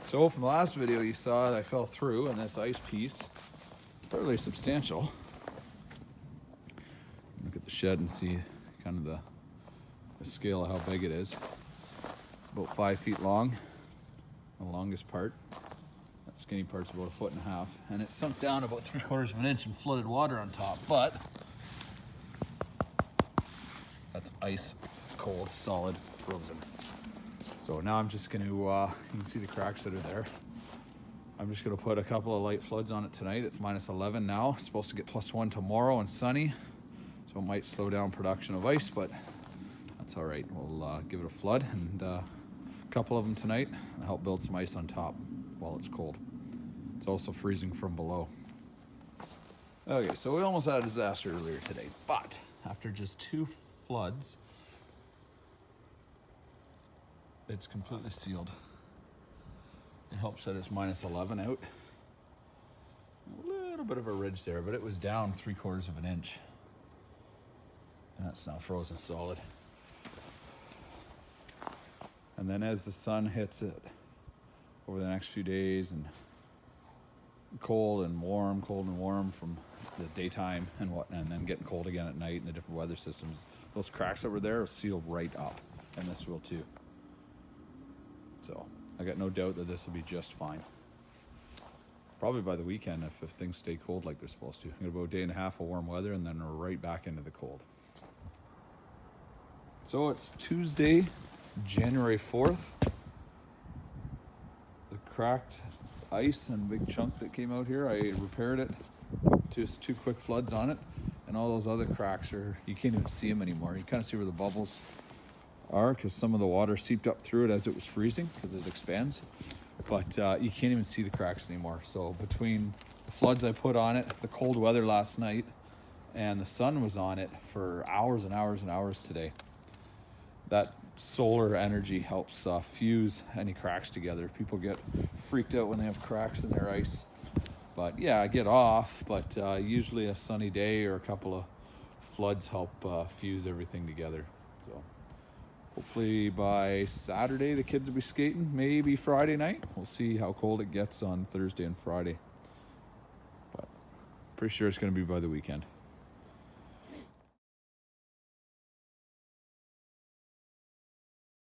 So from the last video you saw that I fell through, and this ice piece, fairly substantial. Look at the shed and see kind of the scale of how big it is. It's about 5 feet long, the longest part. That skinny part's about 1.5 feet, and it sunk down about 3/4 of an inch and flooded water on top, but that's ice cold, solid, frozen. So now I'm just gonna, you can see the cracks that are there. I'm just gonna put a couple of light floods on it tonight. It's -11 now. It's supposed to get +1 tomorrow and sunny. So it might slow down production of ice, but that's all right. We'll give it a flood and a couple of them tonight and help build some ice on top while it's cold. It's also freezing from below. Okay, so we almost had a disaster earlier today, but after just 2 floods, it's completely sealed. It helps that it's -11 out. A little bit of a ridge there, but it was down 3/4 of an inch. And that's now frozen solid. And then as the sun hits it over the next few days, and cold and warm from the daytime and whatnot, and then getting cold again at night in the different weather systems, those cracks that were there will seal right up, and this will too. So I got no doubt that this will be just fine. Probably by the weekend if things stay cold like they're supposed to. I'm gonna about a day and a half of warm weather and then we're right back into the cold. So it's Tuesday, January 4th. The cracked ice and big chunk that came out here, I repaired it. Just 2 quick floods on it, and all those other cracks are, you can't even see them anymore. You kind of see where the bubbles are because some of the water seeped up through it as it was freezing because it expands, but you can't even see the cracks anymore. So between the floods I put on it, the cold weather last night, and the sun was on it for hours and hours and hours today, that solar energy helps fuse any cracks together. People get freaked out when they have cracks in their ice, but yeah, I get off, but usually a sunny day or a couple of floods help fuse everything together. So hopefully by Saturday the kids will be skating, maybe Friday night. We'll see how cold it gets on Thursday and Friday, but pretty sure it's going to be by the weekend.